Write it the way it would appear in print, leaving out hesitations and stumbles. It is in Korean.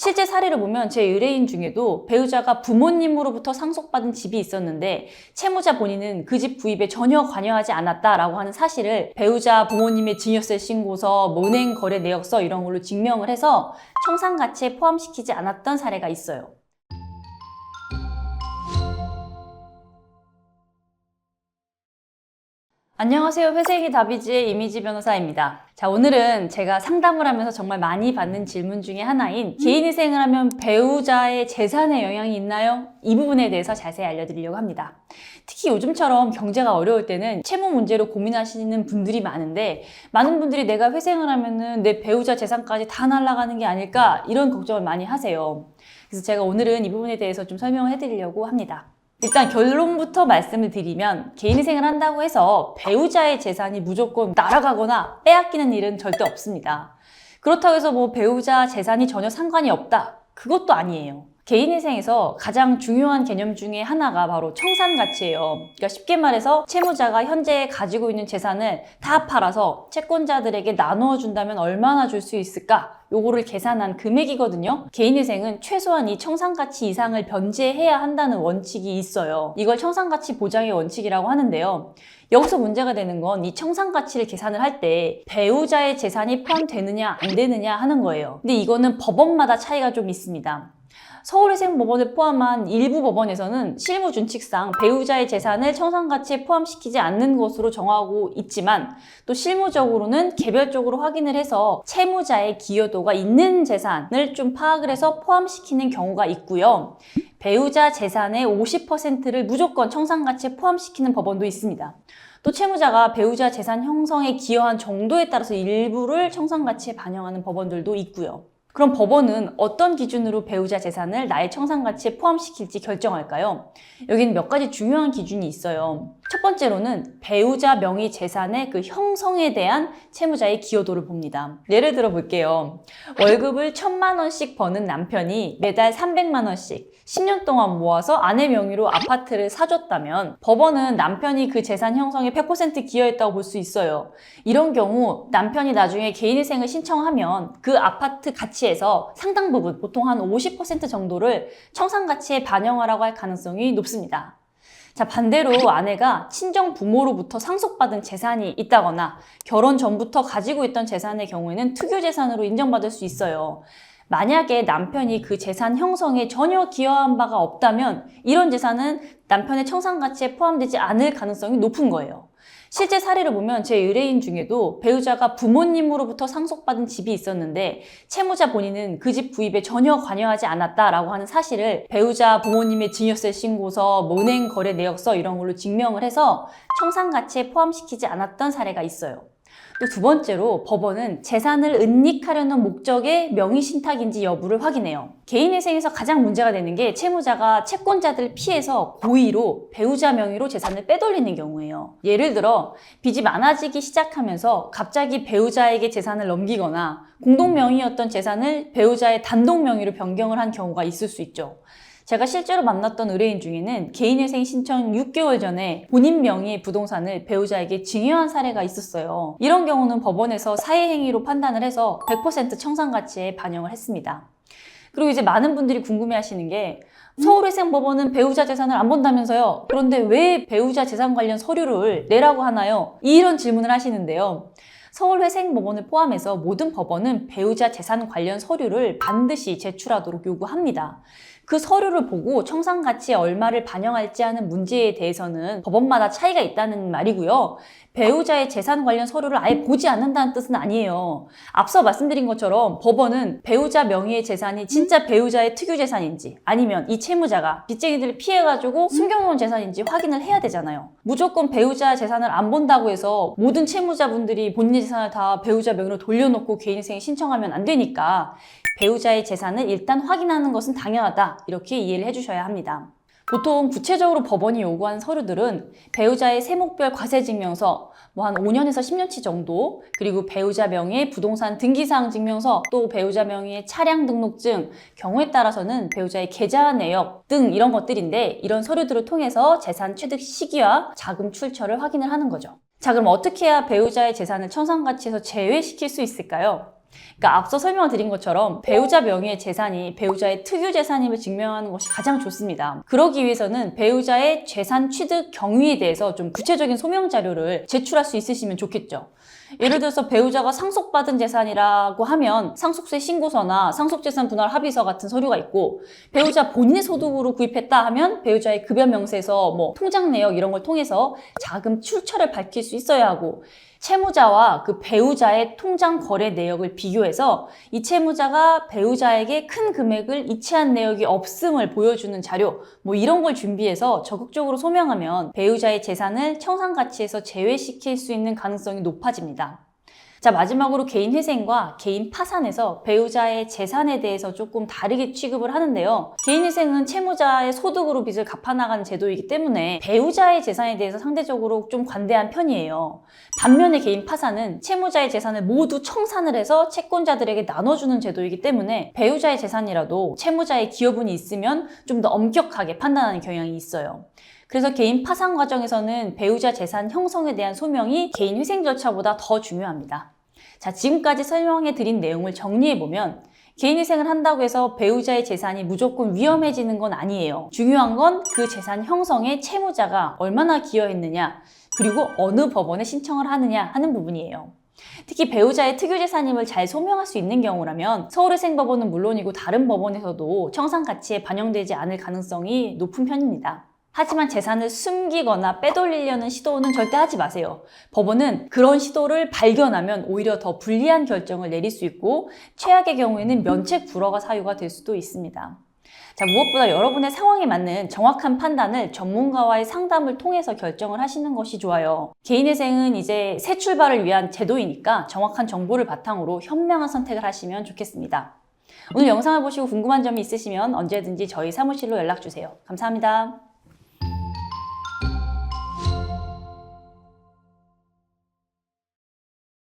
실제 사례를 보면 제 의뢰인 중에도 배우자가 부모님으로부터 상속받은 집이 있었는데 채무자 본인은 그 집 구입에 전혀 관여하지 않았다라고 하는 사실을 배우자 부모님의 증여세 신고서, 은행 거래 내역서 이런 걸로 증명을 해서 청산가치에 포함시키지 않았던 사례가 있어요. 안녕하세요. 회생이 답이지의 이미지 변호사입니다. 자, 오늘은 제가 상담을 하면서 정말 많이 받는 질문 중에 하나인 개인회생을 하면 배우자의 재산에 영향이 있나요? 이 부분에 대해서 자세히 알려드리려고 합니다. 특히 요즘처럼 경제가 어려울 때는 채무 문제로 고민하시는 분들이 많은데 많은 분들이 내가 회생을 하면은 내 배우자 재산까지 다 날아가는 게 아닐까 이런 걱정을 많이 하세요. 그래서 제가 오늘은 이 부분에 대해서 좀 설명을 해드리려고 합니다. 일단 결론부터 말씀을 드리면 개인회생을 한다고 해서 배우자의 재산이 무조건 날아가거나 빼앗기는 일은 절대 없습니다. 그렇다고 해서 배우자 재산이 전혀 상관이 없다. 그것도 아니에요. 개인회생에서 가장 중요한 개념 중에 하나가 바로 청산가치예요. 그러니까 쉽게 말해서 채무자가 현재 가지고 있는 재산을 다 팔아서 채권자들에게 나누어 준다면 얼마나 줄 수 있을까? 요거를 계산한 금액이거든요. 개인회생은 최소한 이 청산가치 이상을 변제해야 한다는 원칙이 있어요. 이걸 청산가치 보장의 원칙이라고 하는데요. 여기서 문제가 되는 건 이 청산가치를 계산을 할 때 배우자의 재산이 포함되느냐 안 되느냐 하는 거예요. 근데 이거는 법원마다 차이가 좀 있습니다. 서울회생법원을 포함한 일부 법원에서는 실무준칙상 배우자의 재산을 청산가치에 포함시키지 않는 것으로 정하고 있지만 또 실무적으로는 개별적으로 확인을 해서 채무자의 기여도가 있는 재산을 좀 파악을 해서 포함시키는 경우가 있고요. 배우자 재산의 50%를 무조건 청산가치에 포함시키는 법원도 있습니다. 또 채무자가 배우자 재산 형성에 기여한 정도에 따라서 일부를 청산가치에 반영하는 법원들도 있고요. 그럼 법원은 어떤 기준으로 배우자 재산을 나의 청산가치에 포함시킬지 결정할까요? 여기는 몇 가지 중요한 기준이 있어요. 첫 번째로는 배우자 명의 재산의 그 형성에 대한 채무자의 기여도를 봅니다. 예를 들어 볼게요. 월급을 1,000만 원씩 버는 남편이 매달 300만 원씩 10년 동안 모아서 아내 명의로 아파트를 사줬다면 법원은 남편이 그 재산 형성에 100% 기여했다고 볼 수 있어요. 이런 경우 남편이 나중에 개인회생을 신청하면 그 아파트 가치에서 상당 부분, 보통 한 50% 정도를 청산가치에 반영하라고 할 가능성이 높습니다. 자, 반대로 아내가 친정 부모로부터 상속받은 재산이 있다거나 결혼 전부터 가지고 있던 재산의 경우에는 특유재산으로 인정받을 수 있어요. 만약에 남편이 그 재산 형성에 전혀 기여한 바가 없다면 이런 재산은 남편의 청산가치에 포함되지 않을 가능성이 높은 거예요. 실제 사례를 보면 제 의뢰인 중에도 배우자가 부모님으로부터 상속받은 집이 있었는데 채무자 본인은 그 집 구입에 전혀 관여하지 않았다라고 하는 사실을 배우자 부모님의 증여세 신고서, 은행 거래 내역서 이런 걸로 증명을 해서 청산가치에 포함시키지 않았던 사례가 있어요. 또 두 번째로 법원은 재산을 은닉하려는 목적의 명의신탁인지 여부를 확인해요. 개인회생에서 가장 문제가 되는 게 채무자가 채권자들을 피해서 고의로 배우자 명의로 재산을 빼돌리는 경우예요. 예를 들어 빚이 많아지기 시작하면서 갑자기 배우자에게 재산을 넘기거나 공동 명의였던 재산을 배우자의 단독 명의로 변경을 한 경우가 있을 수 있죠. 제가 실제로 만났던 의뢰인 중에는 개인회생 신청 6개월 전에 본인 명의의 부동산을 배우자에게 증여한 사례가 있었어요. 이런 경우는 법원에서 사회행위로 판단을 해서 100% 청산가치에 반영을 했습니다. 그리고 이제 많은 분들이 궁금해하시는 게 서울회생법원은 배우자 재산을 안 본다면서요? 그런데 왜 배우자 재산 관련 서류를 내라고 하나요? 이런 질문을 하시는데요. 서울회생법원을 포함해서 모든 법원은 배우자 재산 관련 서류를 반드시 제출하도록 요구합니다. 그 서류를 보고 청산가치에 얼마를 반영할지 하는 문제에 대해서는 법원마다 차이가 있다는 말이고요. 배우자의 재산 관련 서류를 아예 보지 않는다는 뜻은 아니에요. 앞서 말씀드린 것처럼 법원은 배우자 명의의 재산이 진짜 배우자의 특유재산인지 아니면 이 채무자가 빚쟁이들을 피해가지고 숨겨놓은 재산인지 확인을 해야 되잖아요. 무조건 배우자 재산을 안 본다고 해서 모든 채무자분들이 본인의 재산을 다 배우자 명의로 돌려놓고 개인회생 신청하면 안 되니까 배우자의 재산을 일단 확인하는 것은 당연하다. 이렇게 이해를 해주셔야 합니다. 보통 구체적으로 법원이 요구하는 서류들은 배우자의 세목별 과세증명서, 한 5년에서 10년치 정도, 그리고 배우자 명의의 부동산 등기사항 증명서, 또 배우자 명의의 차량 등록증, 경우에 따라서는 배우자의 계좌 내역 등 이런 것들인데 이런 서류들을 통해서 재산 취득 시기와 자금 출처를 확인을 하는 거죠. 자, 그럼 어떻게 해야 배우자의 재산을 청산가치에서 제외시킬 수 있을까요? 그러니까 앞서 설명드린 것처럼 배우자 명의의 재산이 배우자의 특유 재산임을 증명하는 것이 가장 좋습니다. 그러기 위해서는 배우자의 재산 취득 경위에 대해서 좀 구체적인 소명 자료를 제출할 수 있으시면 좋겠죠. 예를 들어서 배우자가 상속받은 재산이라고 하면 상속세 신고서나 상속재산 분할 합의서 같은 서류가 있고, 배우자 본인의 소득으로 구입했다 하면 배우자의 급여 명세서, 통장 내역 이런 걸 통해서 자금 출처를 밝힐 수 있어야 하고, 채무자와 그 배우자의 통장 거래 내역을 비교해서 이 채무자가 배우자에게 큰 금액을 이체한 내역이 없음을 보여주는 자료, 이런 걸 준비해서 적극적으로 소명하면 배우자의 재산을 청산가치에서 제외시킬 수 있는 가능성이 높아집니다. 자, 마지막으로 개인 회생과 개인 파산에서 배우자의 재산에 대해서 조금 다르게 취급을 하는데요. 개인 회생은 채무자의 소득으로 빚을 갚아나가는 제도이기 때문에 배우자의 재산에 대해서 상대적으로 좀 관대한 편이에요. 반면에 개인 파산은 채무자의 재산을 모두 청산을 해서 채권자들에게 나눠주는 제도이기 때문에 배우자의 재산이라도 채무자의 기여분이 있으면 좀 더 엄격하게 판단하는 경향이 있어요. 그래서 개인 파산 과정에서는 배우자 재산 형성에 대한 소명이 개인 회생 절차보다 더 중요합니다. 자, 지금까지 설명해 드린 내용을 정리해보면 개인 회생을 한다고 해서 배우자의 재산이 무조건 위험해지는 건 아니에요. 중요한 건 그 재산 형성에 채무자가 얼마나 기여했느냐, 그리고 어느 법원에 신청을 하느냐 하는 부분이에요. 특히 배우자의 특유재산임을 잘 소명할 수 있는 경우라면 서울회생법원은 물론이고 다른 법원에서도 청산가치에 반영되지 않을 가능성이 높은 편입니다. 하지만 재산을 숨기거나 빼돌리려는 시도는 절대 하지 마세요. 법원은 그런 시도를 발견하면 오히려 더 불리한 결정을 내릴 수 있고, 최악의 경우에는 면책 불허가 사유가 될 수도 있습니다. 자, 무엇보다 여러분의 상황에 맞는 정확한 판단을 전문가와의 상담을 통해서 결정을 하시는 것이 좋아요. 개인회생은 이제 새 출발을 위한 제도이니까 정확한 정보를 바탕으로 현명한 선택을 하시면 좋겠습니다. 오늘 영상을 보시고 궁금한 점이 있으시면 언제든지 저희 사무실로 연락주세요. 감사합니다.